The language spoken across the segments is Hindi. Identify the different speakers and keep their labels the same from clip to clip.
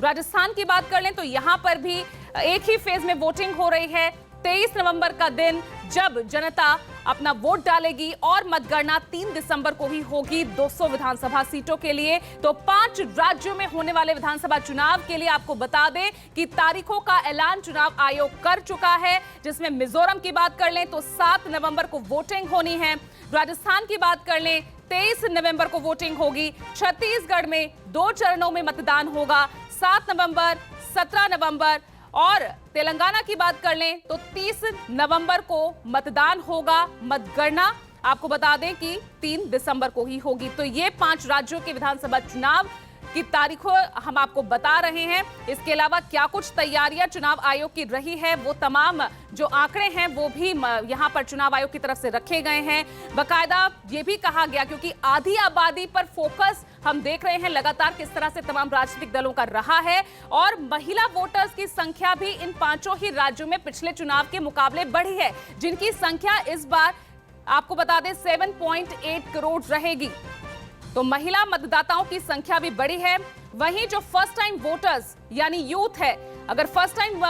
Speaker 1: राजस्थान की बात कर लें तो यहां पर भी एक ही फेज में वोटिंग हो रही है। 23 नवंबर का दिन जब जनता अपना वोट डालेगी और मतगणना 3 दिसंबर को ही होगी 200 विधानसभा सीटों के लिए। तो 5 राज्यों में होने वाले विधानसभा चुनाव के लिए आपको बता दें कि तारीखों का ऐलान चुनाव आयोग कर चुका है, जिसमें मिजोरम की बात कर लें तो 7 नवंबर को वोटिंग होनी है। राजस्थान की बात कर लें 23 नवंबर को वोटिंग होगी। छत्तीसगढ़ में 2 चरणों में मतदान होगा, 7 नवंबर, 17 नवंबर। और तेलंगाना की बात कर लें तो 30 नवंबर को मतदान होगा। मतगणना आपको बता दें कि 3 दिसंबर को ही होगी। तो ये 5 राज्यों के विधानसभा चुनाव की तारीखों हम आपको बता रहे हैं। इसके अलावा क्या कुछ तैयारियां चुनाव आयोग की रही है, वो तमाम जो आंकड़े हैं वो भी यहां पर चुनाव आयोग की तरफ से रखे गए हैं। बकायदा ये भी कहा गया, क्योंकि आधी आबादी पर फोकस हम देख रहे हैं लगातार किस तरह से तमाम राजनीतिक दलों का रहा है, और महिला वोटर्स की संख्या भी इन 5 ही राज्यों में पिछले चुनाव के मुकाबले बढ़ी है, जिनकी संख्या इस बार आपको बता दें 7.8 करोड़ रहेगी। तो महिला मतदाताओं की संख्या भी बड़ी है। वहीं जो फर्स्ट टाइम वोटर्स यानी यूथ है, अगर फर्स्ट टाइम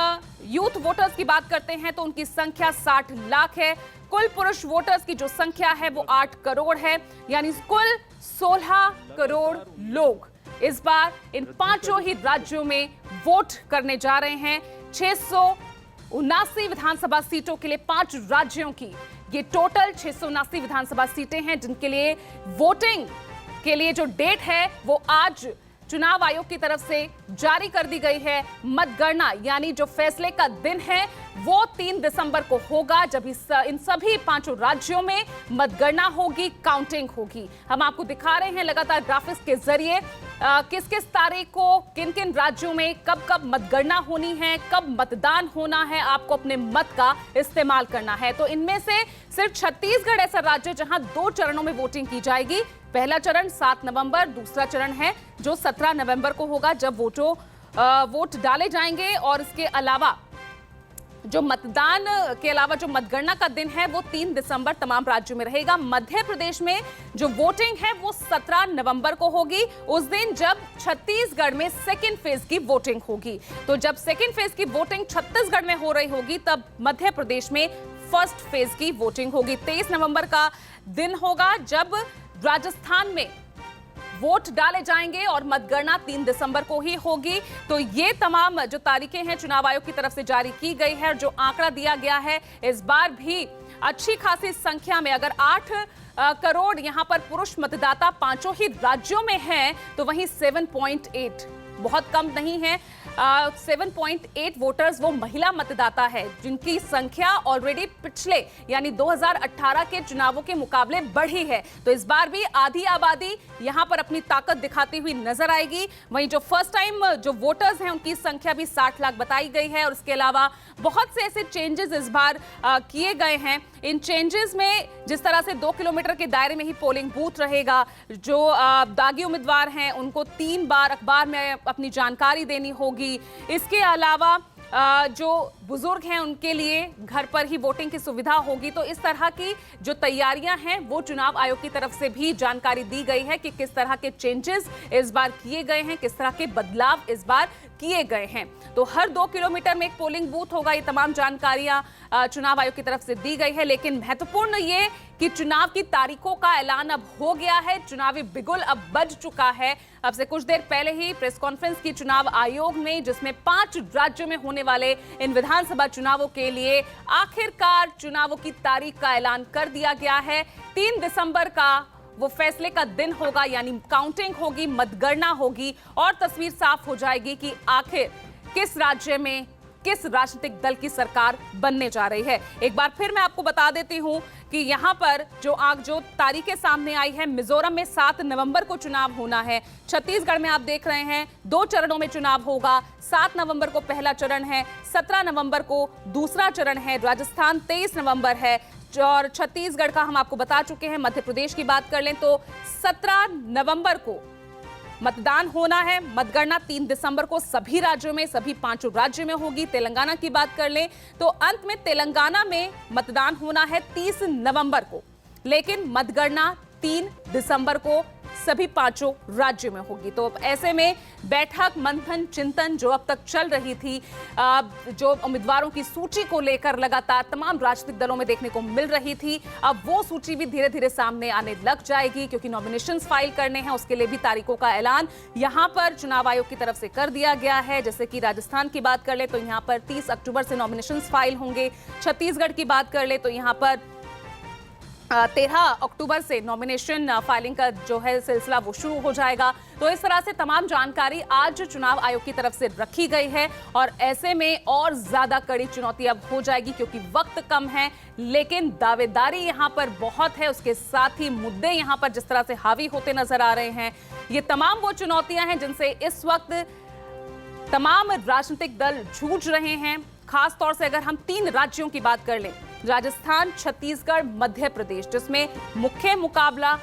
Speaker 1: यूथ वोटर्स की बात करते हैं तो उनकी संख्या 60 लाख है। कुल पुरुष वोटर्स की जो संख्या है वो 8 करोड़ है, यानी कुल 16 करोड़ लोग इस बार इन 5 ही राज्यों में वोट करने जा रहे हैं। 679 विधानसभा सीटों के लिए 5 राज्यों की ये टोटल 679 विधानसभा सीटें हैं, जिनके लिए वोटिंग के लिए जो डेट है वो आज चुनाव आयोग की तरफ से जारी कर दी गई है। मतगणना यानी जो फैसले का दिन है वो 3 दिसंबर को होगा, जब इन सभी 5 राज्यों में मतगणना होगी, काउंटिंग होगी। हम आपको दिखा रहे हैं लगातार ग्राफिक्स के जरिए किस किस तारीख को किन किन राज्यों में कब कब मतगणना होनी है, कब मतदान होना है, आपको अपने मत का इस्तेमाल करना है। तो इनमें से सिर्फ छत्तीसगढ़ ऐसा राज्य जहां 2 चरणों में वोटिंग की जाएगी। पहला चरण 7 नवंबर, दूसरा चरण है जो 17 नवंबर को होगा, जब वोट डाले जाएंगे। और इसके अलावा जो मतदान के अलावा जो मतगणना का दिन है वो 3 दिसंबर तमाम राज्यों में रहेगा। मध्य प्रदेश में जो वोटिंग है वो 17 नवंबर को होगी, उस दिन जब छत्तीसगढ़ में सेकेंड फेज की वोटिंग होगी। तो जब सेकेंड फेज की वोटिंग छत्तीसगढ़ में हो रही होगी, तब मध्य प्रदेश में फर्स्ट फेज की वोटिंग होगी। 23 नवंबर का दिन होगा जब राजस्थान में वोट डाले जाएंगे और मतगणना 3 दिसंबर को ही होगी। तो ये तमाम जो तारीखें हैं चुनाव आयोग की तरफ से जारी की गई है, और जो आंकड़ा दिया गया है इस बार भी अच्छी खासी संख्या में, अगर 8 करोड़ यहां पर पुरुष मतदाता 5 ही राज्यों में हैं, तो वहीं 7.8 बहुत कम नहीं है। 7.8 वोटर्स वो महिला मतदाता है, जिनकी संख्या ऑलरेडी पिछले यानी 2018 के चुनावों के मुकाबले बढ़ी है। तो इस बार भी आधी आबादी यहां पर अपनी ताकत दिखाती हुई नजर आएगी। वहीं जो फर्स्ट टाइम जो वोटर्स हैं उनकी संख्या भी 60 लाख बताई गई है। और इसके अलावा बहुत से ऐसे चेंजेस इस बार किए गए हैं। इन चेंजेस में जिस तरह से 2 किलोमीटर के दायरे में ही पोलिंग बूथ रहेगा, जो दागी उम्मीदवार हैं उनको 3 बार अखबार में अपनी जानकारी देनी होगी। इसके अलावा जो बुजुर्ग हैं उनके लिए घर पर ही वोटिंग की सुविधा होगी। तो इस तरह की जो तैयारियां हैं वो चुनाव आयोग की तरफ से भी जानकारी दी गई है कि किस तरह के चेंजेस इस बार किए गए हैं, किस तरह के बदलाव इस बार किए गए हैं। तो हर 2 किलोमीटर में एक पोलिंग बूथ होगा। ये तमाम जानकारियां चुनाव आयोग की तरफ से दी गई है। लेकिन महत्वपूर्ण ये कि चुनाव की तारीखों का ऐलान अब हो गया है, चुनावी बिगुल अब बज चुका है। अब से कुछ देर पहले ही प्रेस कॉन्फ्रेंस की चुनाव आयोग ने, जिसमें 5 राज्यों में होने वाले इन विधानसभा चुनावों के लिए आखिरकार चुनावों की तारीख का ऐलान कर दिया गया है। 3 दिसंबर का वो फैसले का दिन होगा, यानी काउंटिंग होगी, मतगणना होगी, और तस्वीर साफ हो जाएगी कि आखिर किस राज्य में किस राजनीतिक दल की सरकार बनने जा रही है। एक बार फिर मैं आपको बता देती हूं कि यहां पर जो तारीखें सामने आई है, मिजोरम में 7 नवंबर को चुनाव होना है। छत्तीसगढ़ में आप देख रहे हैं 2 चरणों में चुनाव होगा। 7 नवंबर को पहला चरण है, 17 नवंबर को दूसरा चरण है। राजस्थान 23 नवंबर है, और छत्तीसगढ़ का हम आपको बता चुके हैं। मध्य प्रदेश की बात कर लें तो 17 नवंबर को मतदान होना है। मतगणना 3 दिसंबर को सभी राज्यों में, सभी 5 राज्यों में होगी। तेलंगाना की बात कर लें तो अंत में तेलंगाना में मतदान होना है 30 नवंबर को, लेकिन मतगणना 3 दिसंबर को सभी पांचों राज्यों में होगी। तो ऐसे में बैठक, मंथन, चिंतन जो अब तक चल रही थी, जो उम्मीदवारों की सूची को लेकर लगातार तमाम राजनीतिक दलों में देखने को मिल रही थी, अब वो सूची भी धीरे धीरे सामने आने लग जाएगी, क्योंकि नॉमिनेशंस फाइल करने हैं। उसके लिए भी तारीखों का ऐलान यहां पर चुनाव आयोग की तरफ से कर दिया गया है। जैसे कि राजस्थान की बात कर ले तो यहां पर 30 अक्टूबर से नॉमिनेशंस फाइल होंगे। छत्तीसगढ़ की बात कर ले तो यहां पर 13 अक्टूबर से नॉमिनेशन फाइलिंग का जो है सिलसिला वो शुरू हो जाएगा। तो इस तरह से तमाम जानकारी आज चुनाव आयोग की तरफ से रखी गई है और ऐसे में और ज्यादा कड़ी चुनौती अब हो जाएगी, क्योंकि वक्त कम है लेकिन दावेदारी यहां पर बहुत है। उसके साथ ही मुद्दे यहां पर जिस तरह से हावी होते नजर आ रहे हैं, ये तमाम वो चुनौतियां हैं जिनसे इस वक्त तमाम राजनीतिक दल जूझ रहे हैं। खास तौर से अगर हम 3 राज्यों की बात कर लें, राजस्थान, छत्तीसगढ़, मध्य प्रदेश, जिसमें मुख्य मुकाबला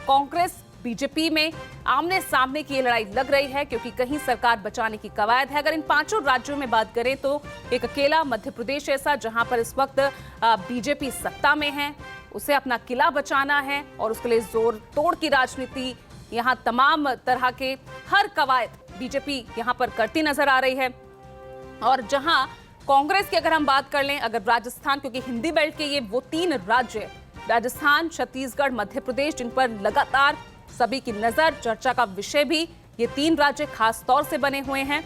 Speaker 1: कांग्रेस बीजेपी में आमने सामने की लड़ाई लग रही है, क्योंकि कहीं सरकार बचाने की कवायद है। अगर इन 5 राज्यों में बात करें तो एक अकेला मध्य प्रदेश ऐसा जहां पर इस वक्त बीजेपी सत्ता में है, उसे अपना किला बचाना है और उसके लिए जोर तोड़ की राजनीति यहां तमाम तरह के हर कवायद बीजेपी यहां पर करती नजर आ रही है। और जहां कांग्रेस की अगर हम बात कर लें, अगर राजस्थान, क्योंकि हिंदी बेल्ट के ये वो 3 राज्य, राजस्थान, छत्तीसगढ़, मध्य प्रदेश, जिन पर लगातार सभी की नजर, चर्चा का विषय भी ये 3 राज्य खास तौर से बने हुए हैं।